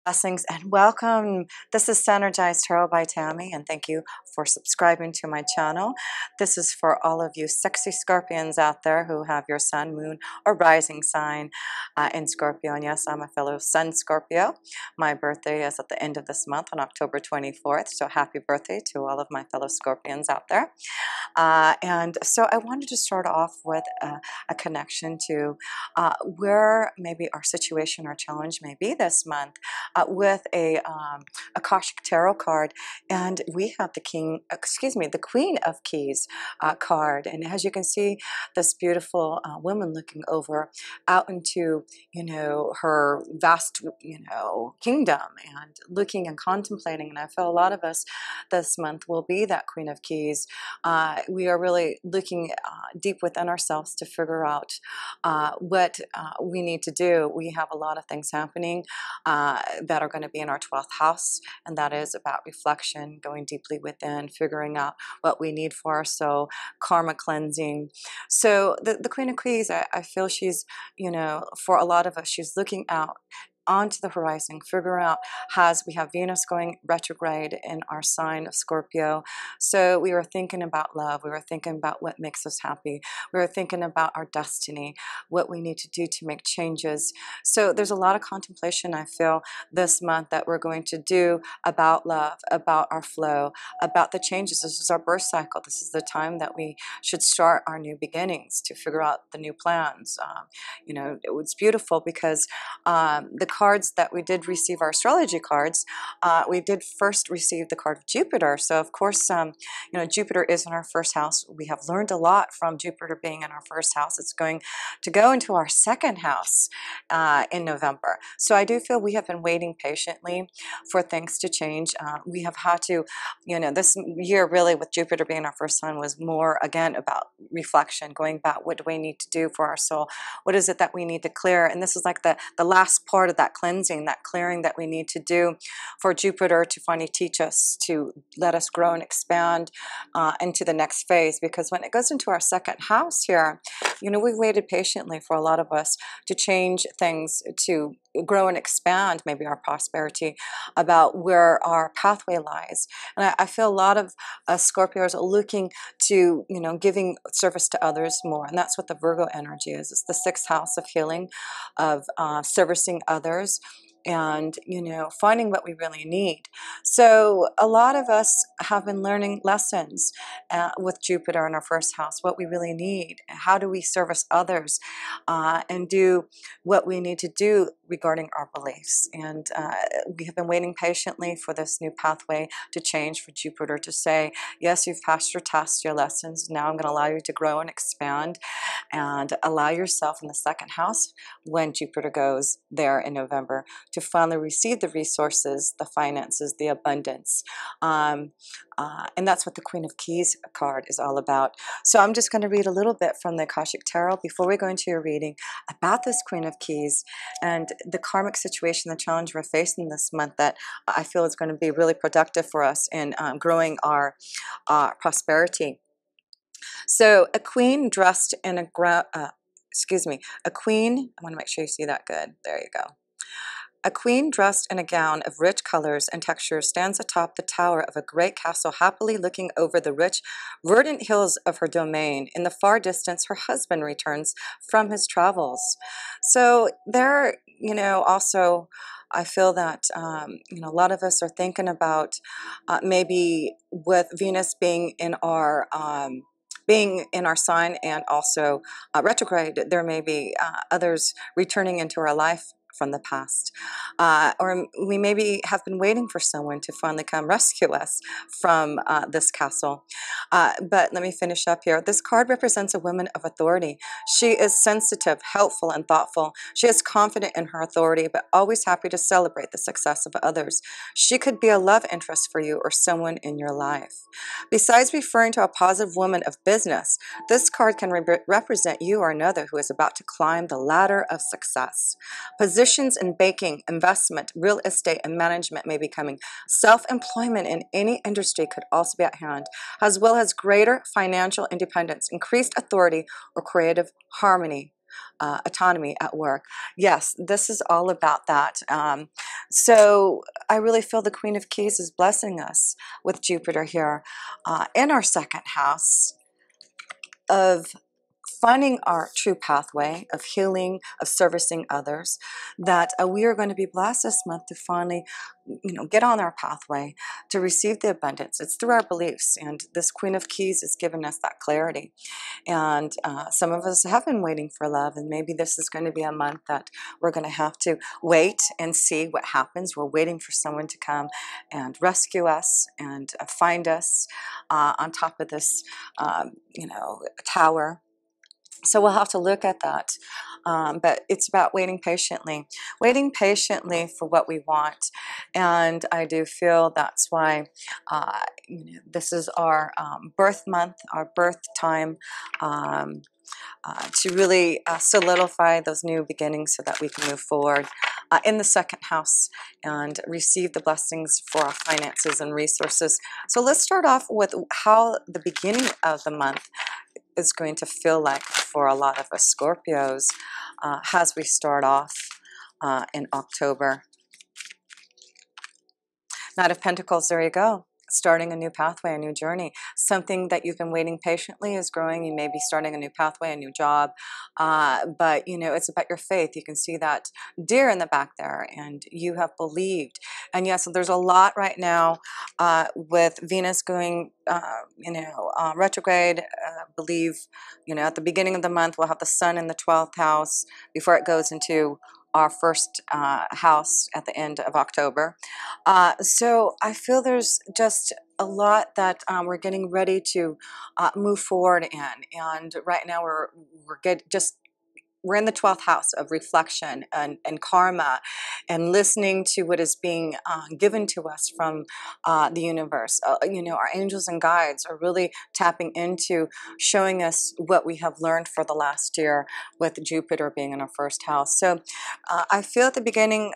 Blessings and welcome. This is Synergized Tarot by Tammy, and thank you for subscribing to my channel. This is for all of you sexy Scorpions out there who have your sun, moon, or rising sign in Scorpio. And yes, I'm a fellow Sun Scorpio. My birthday is at the end of this month on October 24th, so happy birthday to all of my fellow Scorpions out there. And so I wanted to start off with a connection to where maybe our situation or challenge may be this month with a Akashic Tarot card. And we have the the Queen of Keys card. And as you can see, this beautiful woman looking over out into, her vast, kingdom and looking and contemplating. And I feel a lot of us this month will be that Queen of Keys. We are really looking deep within ourselves to figure out what we need to do. We have a lot of things happening that are going to be in our 12th house, and that is about reflection, going deeply within, figuring out what we need for our soul, karma cleansing. So the Queen of Keys, I feel she's, for a lot of us, she's looking out onto the horizon, figure out as we have Venus going retrograde in our sign of Scorpio. So we were thinking about love. We were thinking about what makes us happy. We were thinking about our destiny, what we need to do to make changes. So there's a lot of contemplation, I feel, this month that we're going to do about love, about our flow, about the changes. This is our birth cycle. This is the time that we should start our new beginnings to figure out the new plans. It was beautiful because the cards that we did receive, our astrology cards, we did first receive the card of Jupiter. So of course, Jupiter is in our first house. We have learned a lot from Jupiter being in our first house. It's going to go into our second house in November. So I do feel we have been waiting patiently for things to change. We have had to, this year really with Jupiter being our first sign was more, again, about reflection, going back, what do we need to do for our soul? What is it that we need to clear? And this is like the last part of that cleansing, that clearing that we need to do for Jupiter to finally teach us, to let us grow and expand into the next phase. Because when it goes into our second house here, we've waited patiently for a lot of us to change things, to grow and expand maybe our prosperity, about where our pathway lies. And I feel a lot of Scorpios are looking to, giving service to others more. And that's what the Virgo energy is. It's the sixth house of healing, of servicing others, and finding what we really need. So a lot of us have been learning lessons with Jupiter in our first house, what we really need, how do we service others, and do what we need to do regarding our beliefs. And we have been waiting patiently for this new pathway to change, for Jupiter to say, yes, you've passed your tests, your lessons, now I'm going to allow you to grow and expand, and allow yourself in the second house when Jupiter goes there in November to finally receive the resources, the finances, the abundance. And that's what the Queen of Keys card is all about. So I'm just going to read a little bit from the Akashic Tarot before we go into your reading about this Queen of Keys and the karmic situation, the challenge we're facing this month that I feel is going to be really productive for us in growing our prosperity. So a queen dressed in a queen, I want to make sure you see that good. There you go. A queen dressed in a gown of rich colors and textures stands atop the tower of a great castle, happily looking over the rich, verdant hills of her domain. In the far distance, her husband returns from his travels. So there, also, I feel that, a lot of us are thinking about maybe with Venus being in our sign and also retrograde, there may be others returning into our life from the past, or we maybe have been waiting for someone to finally come rescue us from this castle. But let me finish up here. This card represents a woman of authority. She is sensitive, helpful, and thoughtful. She is confident in her authority, but always happy to celebrate the success of others. She could be a love interest for you or someone in your life. Besides referring to a positive woman of business, this card can represent you or another who is about to climb the ladder of success. Positions in baking, investment, real estate, and management may be coming. Self-employment in any industry could also be at hand, as well as greater financial independence, increased authority, or creative harmony autonomy at work. Yes, this is all about that. So I really feel the Queen of Keys is blessing us with Jupiter here in our second house of finding our true pathway of healing, of servicing others, that we are going to be blessed this month to finally, get on our pathway to receive the abundance. It's through our beliefs, and this Queen of Keys has given us that clarity. And some of us have been waiting for love, and maybe this is going to be a month that we're going to have to wait and see what happens. We're waiting for someone to come and rescue us and find us on top of this, tower. So we'll have to look at that. But it's about waiting patiently for what we want. And I do feel that's why this is our birth month, our birth time, to really solidify those new beginnings so that we can move forward in the second house and receive the blessings for our finances and resources. So let's start off with how the beginning of the month is going to feel like for a lot of us Scorpios as we start off in October. Knight of Pentacles, there you go. Starting a new pathway, a new journey. Something that you've been waiting patiently is growing. You may be starting a new pathway, a new job. But, it's about your faith. You can see that deer in the back there, and you have believed. And yes, there's a lot right now with Venus going, retrograde. Believe, at the beginning of the month, we'll have the sun in the 12th house before it goes into our first house at the end of October. So I feel there's just a lot that we're getting ready to move forward in, and right now we're in the 12th house of reflection and karma and listening to what is being given to us from the universe. Our angels and guides are really tapping into showing us what we have learned for the last year with Jupiter being in our first house. So I feel at the beginning,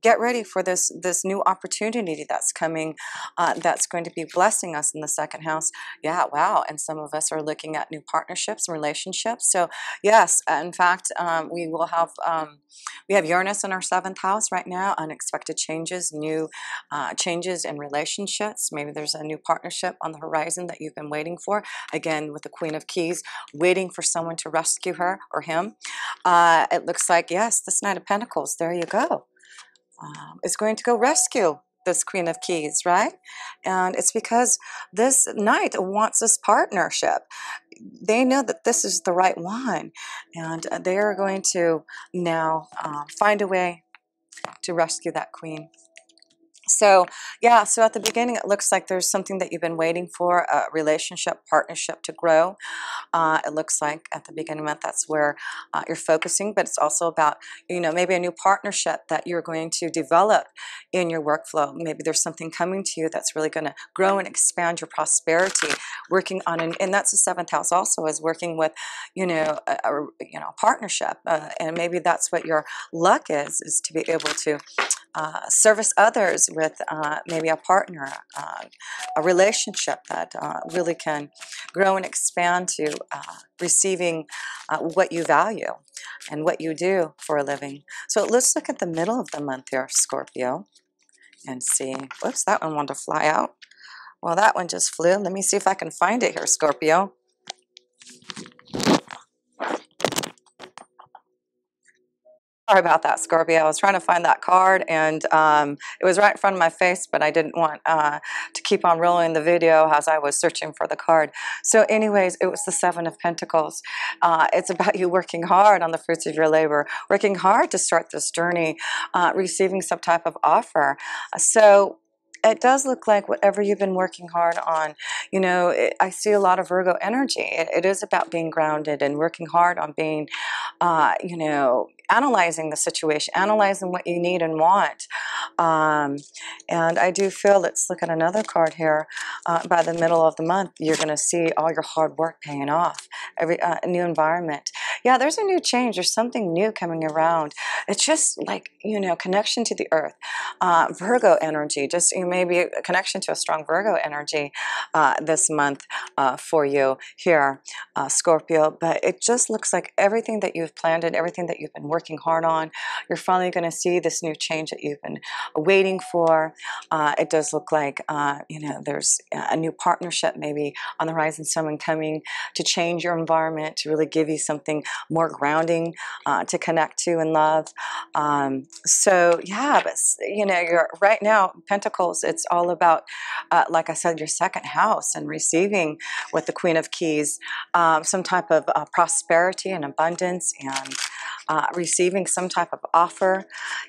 get ready for this new opportunity that's coming, that's going to be blessing us in the second house. Yeah, wow. And some of us are looking at new partnerships and relationships. So yes, in fact, we have Uranus in our 7th house right now. Unexpected changes, new changes in relationships. Maybe there's a new partnership on the horizon that you've been waiting for. Again, with the Queen of Keys, waiting for someone to rescue her or him. It looks like, yes, this Knight of Pentacles, there you go, is going to go rescue this Queen of Keys, right? And it's because this Knight wants this partnership. They know that this is the right one, and they are going to now find a way to rescue that queen. So yeah, so at the beginning it looks like there's something that you've been waiting for, a relationship, partnership to grow. It looks like at the beginning of the month that's where you're focusing, but it's also about, maybe a new partnership that you're going to develop in your workflow. Maybe there's something coming to you that's really going to grow and expand your prosperity, working on and that's the 7th house also, is working with, a partnership. And maybe that's what your luck is to be able to service others with maybe a partner, a relationship that really can grow and expand to receiving what you value and what you do for a living. So let's look at the middle of the month here, Scorpio, and see. Whoops, that one wanted to fly out. Well, that one just flew. Let me see if I can find it here, Scorpio. Sorry about that, Scorpio. I was trying to find that card, and it was right in front of my face, but I didn't want to keep on rolling the video as I was searching for the card. So anyways, it was the 7 of Pentacles. It's about you working hard on the fruits of your labor, working hard to start this journey, receiving some type of offer. So it does look like whatever you've been working hard on, I see a lot of Virgo energy. It is about being grounded and working hard on being, analyzing the situation, analyzing what you need and want, And I do feel, let's look at another card here. By the middle of the month, you're going to see all your hard work paying off. Every new environment. Yeah, there's a new change. There's something new coming around. It's just like, you know, connection to the earth. Virgo energy, just maybe a connection to a strong Virgo energy this month for you here, Scorpio. But it just looks like everything that you've planned and everything that you've been working hard on, you're finally going to see this new change that you've been waiting for. It does look like, you know, there's a new partnership maybe on the horizon, someone coming to change your environment, to really give you something more grounding to connect to and love. So yeah, but you know, you're right now, Pentacles, it's all about, like I said, your second house and receiving with the Queen of Keys, some type of prosperity and abundance, and receiving some type of offer,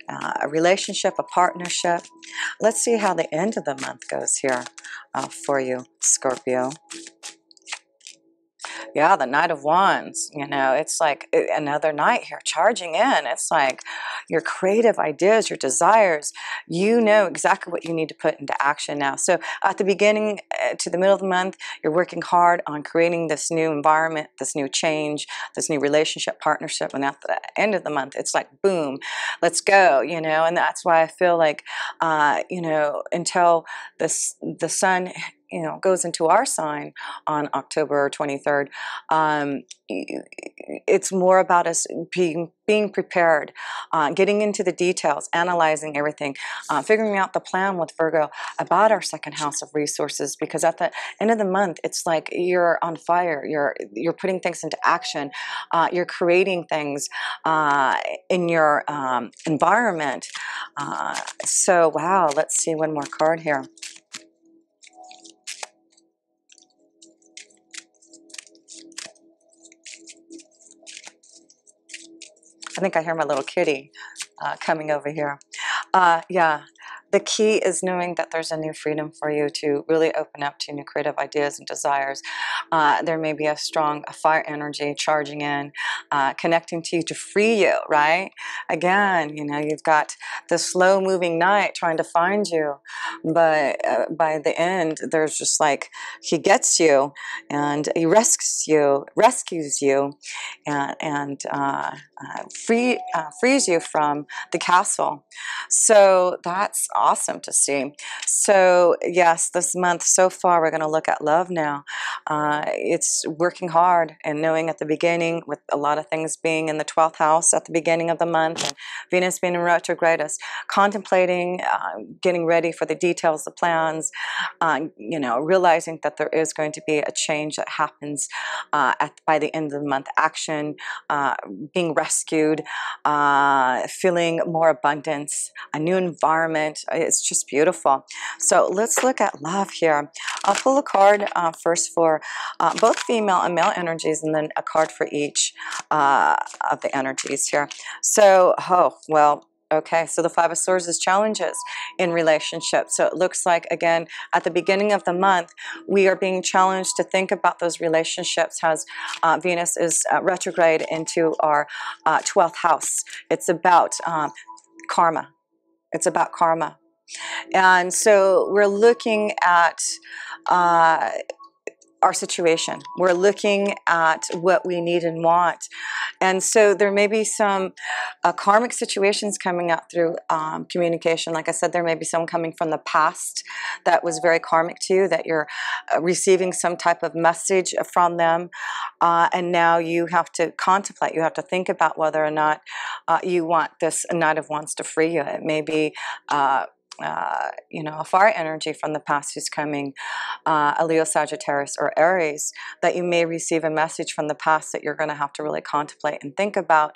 a relationship, a partnership. Let's see how the end of the month goes here for you, Scorpio. Yeah, the Knight of Wands, you know, it's like another night here charging in. It's like your creative ideas, your desires, you know exactly what you need to put into action now. So at the beginning to the middle of the month, you're working hard on creating this new environment, this new change, this new relationship, partnership. And at the end of the month, it's like, boom, let's go, you know. And that's why I feel like, you know, until the sun, you know, goes into our sign on October 23rd, it's more about us being prepared, getting into the details, analyzing everything, figuring out the plan with Virgo about our second house of resources, because at the end of the month, it's like you're on fire, you're putting things into action, you're creating things in your environment. So wow, let's see one more card here. I think I hear my little kitty coming over here. Yeah, the key is knowing that there's a new freedom for you to really open up to new creative ideas and desires. There may be a strong fire energy charging in, connecting to you to free you, right? Again, you know, you've got the slow moving night trying to find you, but by the end, there's just like, he gets you and he rescues you, and frees you from the castle. So that's awesome to see. So yes, this month so far, we're going to look at love now. It's working hard and knowing at the beginning, with a lot of things being in the 12th house at the beginning of the month, and Venus being in retrograde, us contemplating, getting ready for the details, the plans, you know, realizing that there is going to be a change that happens by the end of the month. Action, being rescued, feeling more abundance, a new environment. It's just beautiful. So let's look at love here. I'll pull a card first for both female and male energies, and then a card for each of the energies here. So, oh, well, okay, so the Five of Swords is challenges in relationships. So it looks like, again, at the beginning of the month, we are being challenged to think about those relationships as Venus is retrograde into our 12th house. It's about karma. It's about karma. And so we're looking at our situation. We're looking at what we need and want. And so there may be some karmic situations coming up through communication. Like I said, there may be some coming from the past that was very karmic to you, that you're receiving some type of message from them. And now you have to contemplate, you have to think about whether or not you want this Knight of Wands to free you. It may be you know, a fire energy from the past who's coming, a Leo, Sagittarius, or Aries, that you may receive a message from the past that you're going to have to really contemplate and think about,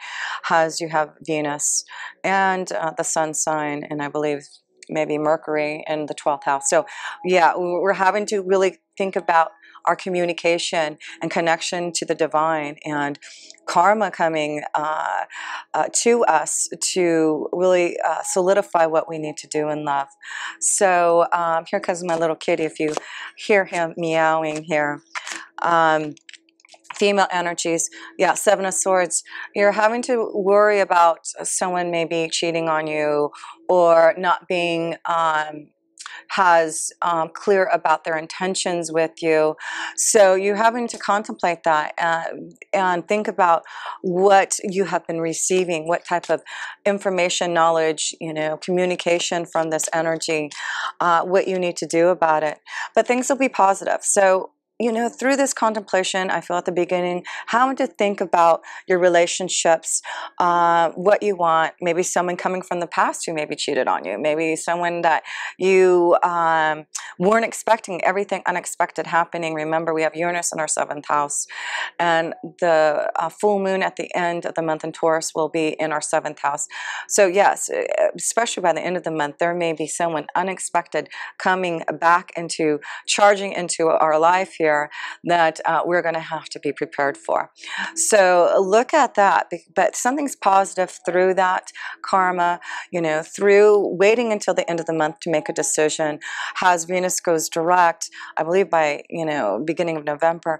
as you have Venus and the Sun sign, and I believe maybe Mercury in the 12th house. So yeah, we're having to really think about our communication and connection to the divine, and karma coming to us to really solidify what we need to do in love. So here comes my little kitty, if you hear him meowing here. Female energies, yeah, Seven of Swords. You're having to worry about someone maybe cheating on you or not being clear about their intentions with you. So you're having to contemplate that and think about what you have been receiving, what type of information, knowledge, communication from this energy, what you need to do about it. But things will be positive. So through this contemplation, I feel at the beginning, how to think about your relationships, what you want, maybe someone coming from the past who maybe cheated on you, maybe someone that you weren't expecting, everything unexpected happening. Remember, we have Uranus in our 7th house, and the full moon at the end of the month in Taurus will be in our 7th house. So yes, especially by the end of the month, there may be someone unexpected coming back into, charging into our life here that we're going to have to be prepared for. So look at that, but something's positive through that karma, through waiting until the end of the month to make a decision. As Venus goes direct, I believe by, beginning of November,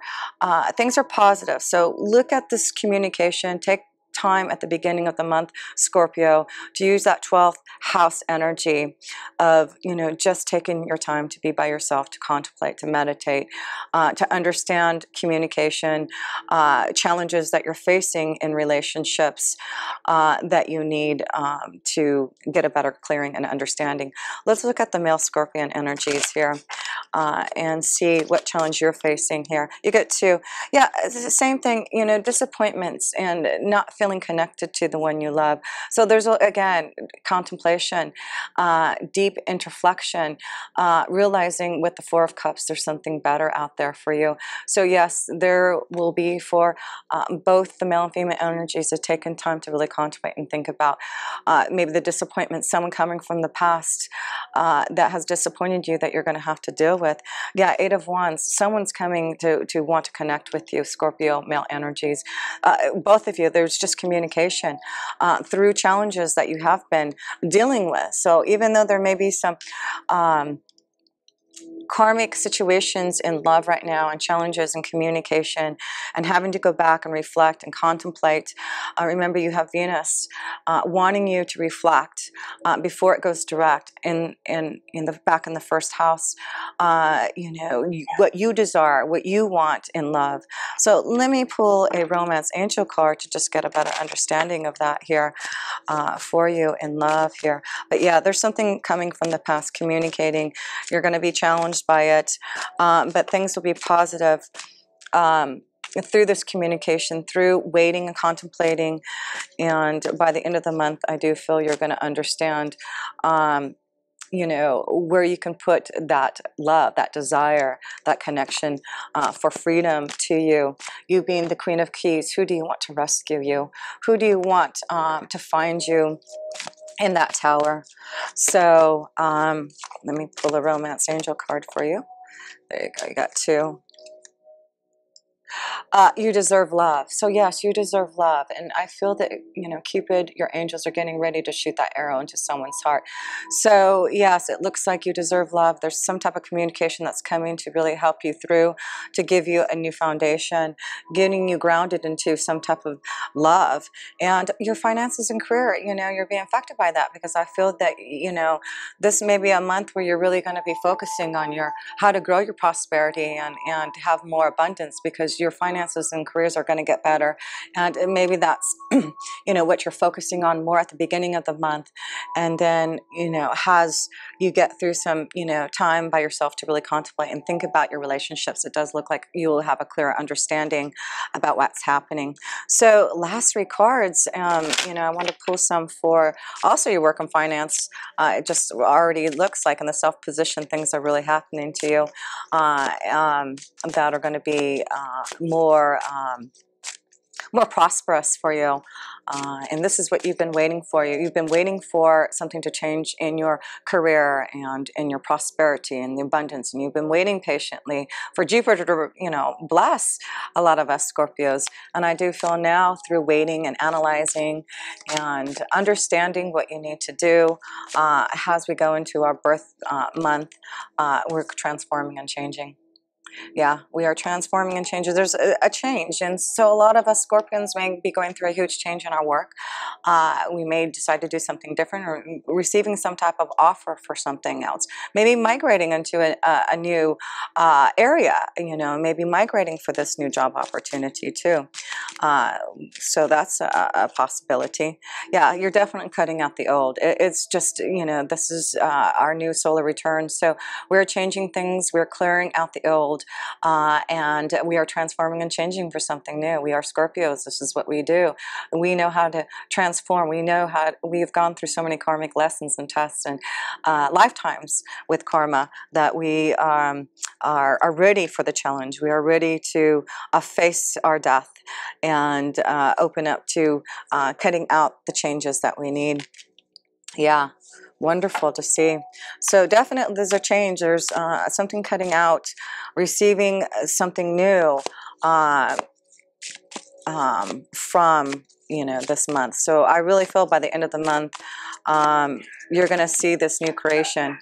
things are positive. So look at this communication, take time at the beginning of the month, Scorpio, to use that 12th house energy of, just taking your time to be by yourself, to contemplate, to meditate, to understand communication, challenges that you're facing in relationships that you need to get a better clearing and understanding. Let's look at the male Scorpion energies here and see what challenge you're facing here. You get two. Yeah, it's the same thing, disappointments and not feeling connected to the one you love. So there's, again, contemplation, deep introspection, realizing with the Four of Cups there's something better out there for you. So yes, there will be for both the male and female energies have taken time to really contemplate and think about maybe the disappointment, someone coming from the past that has disappointed you that you're going to have to deal with. Yeah, Eight of Wands, someone's coming to want to connect with you, Scorpio, male energies. Both of you, there's just communication through challenges that you have been dealing with. So even though there may be some karmic situations in love right now and challenges in communication and having to go back and reflect and contemplate. Remember, you have Venus wanting you to reflect before it goes direct in the back in the 1st house. What you desire, what you want in love. So let me pull a romance angel card to just get a better understanding of that here for you in love here. But yeah, there's something coming from the past communicating. You're going to be challenged by it, but things will be positive through this communication, through waiting and contemplating. And by the end of the month, I do feel you're going to understand where you can put that love, that desire, that connection for freedom to you. You being the Queen of Keys, who do you want to rescue you? Who do you want to find you in that tower? So let me pull a romance angel card for you. There you go, you got two. You deserve love. So yes, you deserve love. And I feel that, Cupid, your angels are getting ready to shoot that arrow into someone's heart. So yes, it looks like you deserve love. There's some type of communication that's coming to really help you through, to give you a new foundation, getting you grounded into some type of love. And your finances and career, you're being affected by that, because I feel that, this may be a month where you're really going to be focusing on how to grow your prosperity and have more abundance, because your finances and careers are going to get better. And maybe that's what you're focusing on more at the beginning of the month, and then as you get through some time by yourself to really contemplate and think about your relationships, it does look like you will have a clearer understanding about what's happening. So last 3 cards, I want to pull some for also your work and finance. It just already looks like in the self position things are really happening to you that are going to be more prosperous for you. And this is what you've been waiting for. You've been waiting for something to change in your career and in your prosperity and the abundance. And you've been waiting patiently for Jupiter to, bless a lot of us Scorpios. And I do feel now, through waiting and analyzing and understanding what you need to do as we go into our birth month, we're transforming and changing. Yeah, we are transforming and changing. There's a change, and so a lot of us Scorpions may be going through a huge change in our work. We may decide to do something different, or receiving some type of offer for something else. Maybe migrating into a new area, you know, maybe migrating for this new job opportunity too. Uh, so that's a possibility. Yeah, you're definitely cutting out the old. It's just, you know, this is our new solar return. So we're changing things, we're clearing out the old, and we are transforming and changing for something new. We are Scorpios. This is what we do. We know how to transform. We know how we've gone through so many karmic lessons and tests and lifetimes with karma that we are ready for the challenge. We are ready to face our death and open up to cutting out the changes that we need. Yeah, wonderful to see. So definitely there's a change. There's something cutting out, receiving something new from, you know, this month. So I really feel by the end of the month, you're going to see this new creation.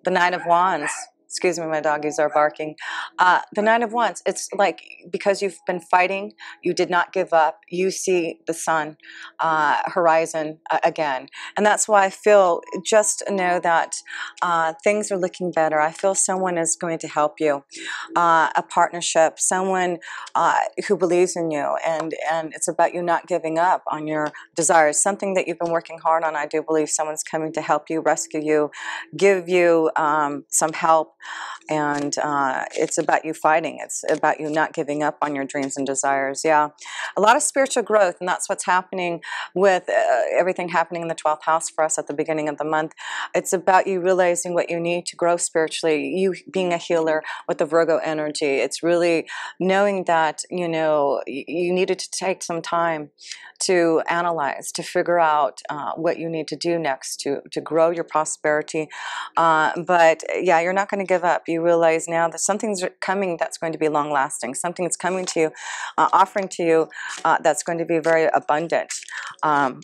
The Nine of Wands. Excuse me, my doggies are barking. The Nine of Wands, it's like because you've been fighting, you did not give up. You see the sun horizon again. And that's why I feel, just know that things are looking better. I feel someone is going to help you. A partnership, someone who believes in you. And it's about you not giving up on your desires. Something that you've been working hard on. I do believe someone's coming to help you, rescue you, give you some help. And it's about you fighting. It's about you not giving up on your dreams and desires. Yeah, a lot of spiritual growth, and that's what's happening with everything happening in the 12th house for us at the beginning of the month. It's about you realizing what you need to grow spiritually, you being a healer with the Virgo energy. It's really knowing that, you know, you needed to take some time to analyze, to figure out what you need to do next to grow your prosperity. But yeah, you're not going to give up. You realize now that something's coming that's going to be long lasting. Something's coming to you, offering to you that's going to be very abundant.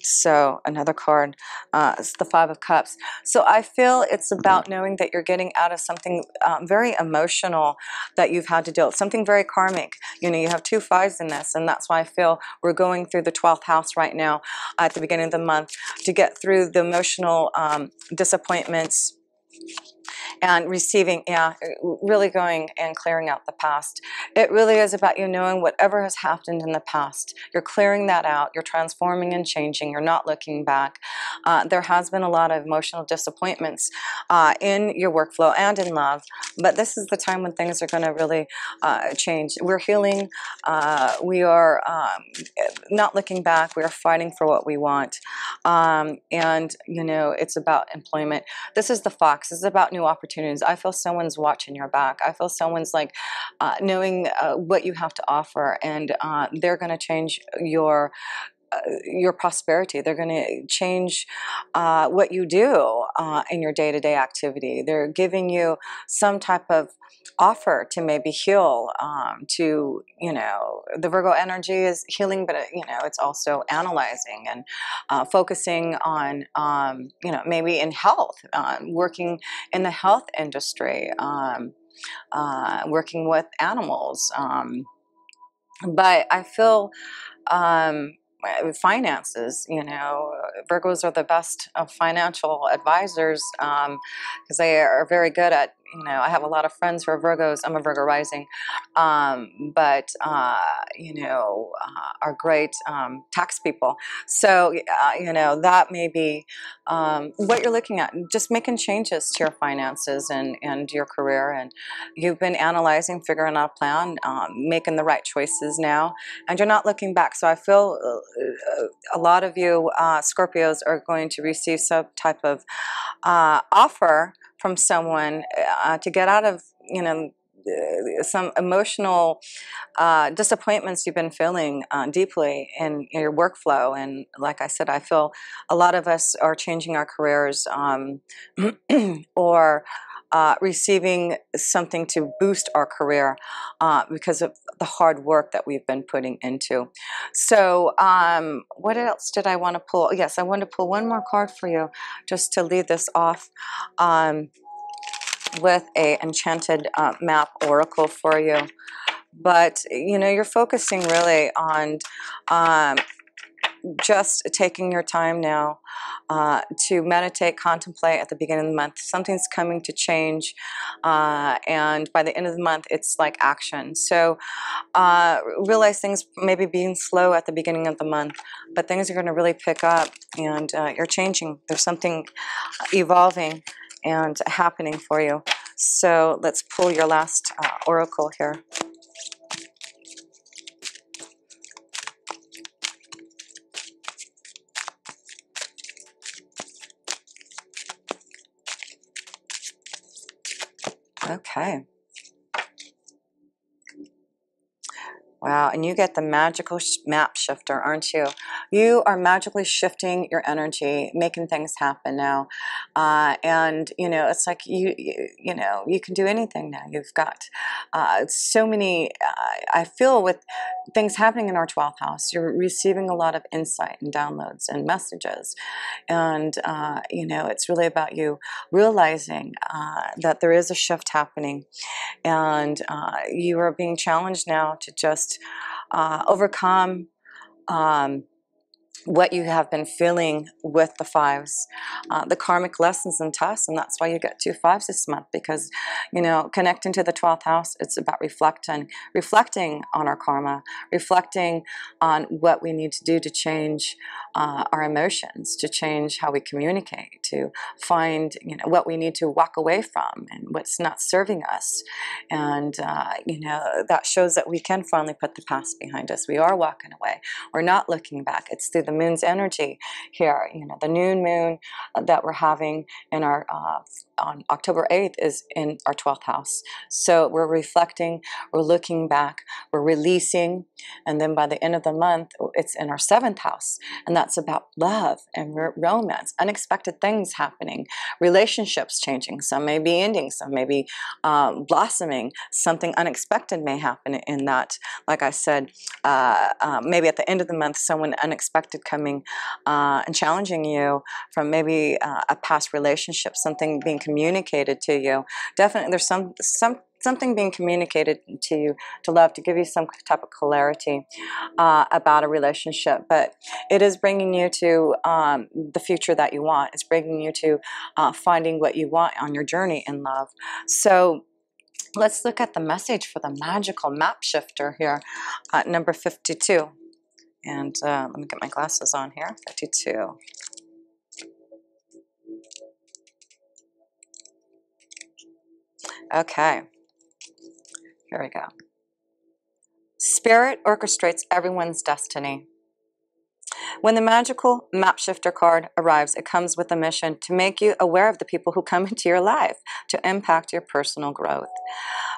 So another card, it's the Five of Cups. So I feel it's about knowing that you're getting out of something very emotional that you've had to deal with, something very karmic. You know, you have two fives in this, and that's why I feel we're going through the 12th house right now at the beginning of the month to get through the emotional disappointments and receiving, yeah, really going and clearing out the past. It really is about you knowing whatever has happened in the past. You're clearing that out. You're transforming and changing. You're not looking back. There has been a lot of emotional disappointments in your workflow and in love, but this is the time when things are going to really change. We're healing. We are not looking back. We are fighting for what we want. And, you know, it's about employment. This is the Fox. This is about new opportunities. I feel someone's watching your back. I feel someone's like knowing what you have to offer, and they're going to change your prosperity. They're going to change what you do in your day-to-day activity. They're giving you some type of offer to maybe heal, to, you know, the Virgo energy is healing, but you know, it's also analyzing and focusing on, you know, maybe in health, working in the health industry, working with animals. But I feel finances, you know, Virgos are the best financial advisors because they are very good at, you know, I have a lot of friends who are Virgos. I'm a Virgo rising, but you know, are great tax people. So you know, that may be what you're looking at, just making changes to your finances and your career. And you've been analyzing, figuring out a plan, making the right choices now, and you're not looking back. So I feel a lot of you Scorpios are going to receive some type of offer from someone to get out of, you know, some emotional disappointments you've been feeling deeply in your workflow. And like I said, I feel a lot of us are changing our careers or receiving something to boost our career because of the hard work that we've been putting into. So what else did I want to pull? Yes, I want to pull one more card for you just to lead this off. with a enchanted map oracle for you. But, you know, you're focusing really on just taking your time now to meditate, contemplate at the beginning of the month. Something's coming to change, and by the end of the month, it's like action. So realize things maybe being slow at the beginning of the month, but things are going to really pick up, and you're changing. There's something evolving and happening for you. So let's pull your last oracle here. Okay. Wow, and you get the magical map shifter, aren't you? You are magically shifting your energy, making things happen now. And, you know, it's like you know, you can do anything now. You've got so many, I feel with things happening in our 12th house, you're receiving a lot of insight and downloads and messages. And, you know, it's really about you realizing that there is a shift happening, and you are being challenged now to just overcome what you have been feeling with the fives, the karmic lessons and tests, and that's why you get 2 fives this month, because, you know, connecting to the 12th house, it's about reflecting on our karma, reflecting on what we need to do to change our emotions, to change how we communicate, to find, you know, what we need to walk away from and what's not serving us. And, you know, that shows that we can finally put the past behind us. We are walking away. We're not looking back. It's through the moon's energy here. You know, the new moon that we're having in our on October 8th is in our 12th house. So we're reflecting, we're looking back, we're releasing, and then by the end of the month, it's in our 7th house, and that's about love and romance, unexpected things happening, relationships changing. Some may be ending, some may be blossoming. Something unexpected may happen in that. Like I said, maybe at the end of the month, someone unexpected coming and challenging you from maybe a past relationship, something being communicated to you. Definitely there's something being communicated to you, to love, to give you some type of clarity about a relationship. But it is bringing you to the future that you want. It's bringing you to finding what you want on your journey in love. So let's look at the message for the magical map shifter here, number 52. And let me get my glasses on here. 52. Okay, here we go. Spirit orchestrates everyone's destiny. When the magical map shifter card arrives, it comes with a mission to make you aware of the people who come into your life to impact your personal growth.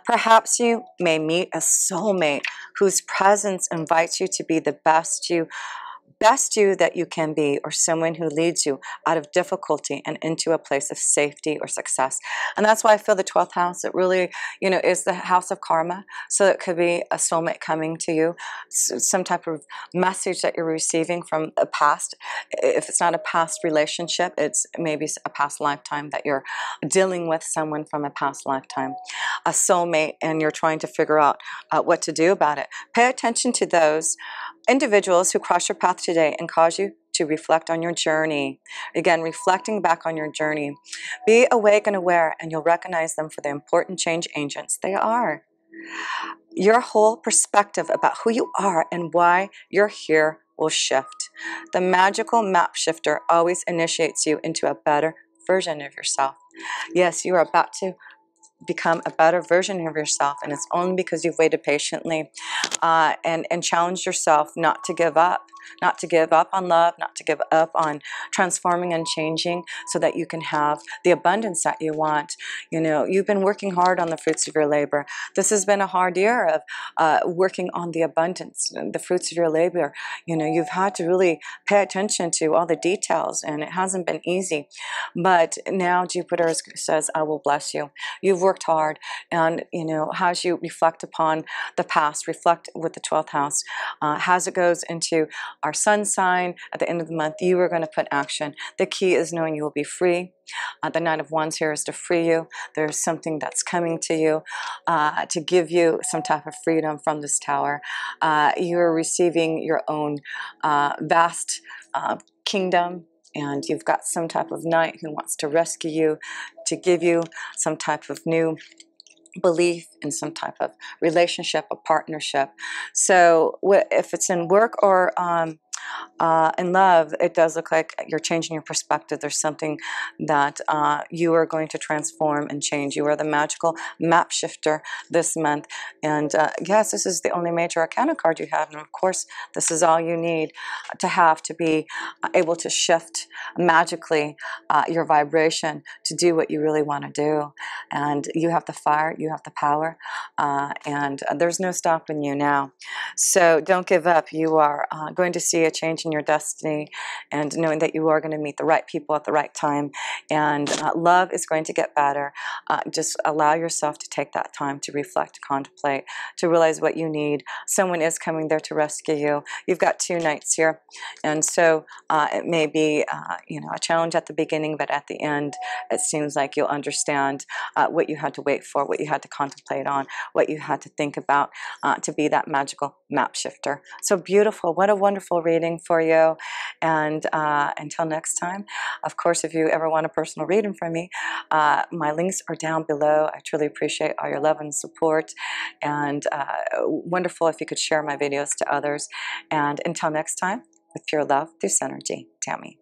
Perhaps you may meet a soulmate whose presence invites you to be the best you that you can be, or someone who leads you out of difficulty and into a place of safety or success. And that's why I feel the 12th house, it really, you know, is the house of karma. So it could be a soulmate coming to you, some type of message that you're receiving from a past. If it's not a past relationship, it's maybe a past lifetime that you're dealing with someone from a past lifetime, a soulmate, and you're trying to figure out what to do about it. Pay attention to those individuals who cross your path today and cause you to reflect on your journey. Again, reflecting back on your journey. Be awake and aware, and you'll recognize them for the important change agents they are. Your whole perspective about who you are and why you're here will shift. The magical map shifter always initiates you into a better version of yourself. Yes, you are about to become a better version of yourself, and it's only because you've waited patiently and challenged yourself not to give up on love, not to give up on transforming and changing, so that you can have the abundance that you want. You know, you've been working hard on the fruits of your labor. This has been a hard year of working on the abundance, the fruits of your labor. You know, you've had to really pay attention to all the details, and it hasn't been easy. But now Jupiter says, I will bless you. You've worked hard, and you know, as you reflect upon the past, reflect with the 12th house, as it goes into our sun sign, at the end of the month, you are going to put action. The key is knowing you will be free. The Knight of Wands here is to free you. There's something that's coming to you to give you some type of freedom from this tower. You're receiving your own vast kingdom, and you've got some type of knight who wants to rescue you, to give you some type of new belief in some type of relationship, a partnership. So if it's in work or in love, it does look like you're changing your perspective. There's something that you are going to transform and change. You are the magical map shifter this month. And yes, this is the only major arcana card you have. And of course, this is all you need to have to be able to shift magically your vibration to do what you really want to do. And you have the fire, you have the power, and there's no stopping you now. So don't give up. You are going to see a change in your destiny, and knowing that you are going to meet the right people at the right time, and love is going to get better. Just allow yourself to take that time to reflect, contemplate, to realize what you need. Someone is coming there to rescue you. You've got two knights here, and so it may be a challenge at the beginning, but at the end it seems like you'll understand what you had to wait for, what you had to contemplate on, what you had to think about to be that magical map shifter. So beautiful. What a wonderful reading for you. And until next time, of course, if you ever want a personal reading from me, my links are down below. I truly appreciate all your love and support, and wonderful if you could share my videos to others. And until next time, with pure love through Synergy, Tammy.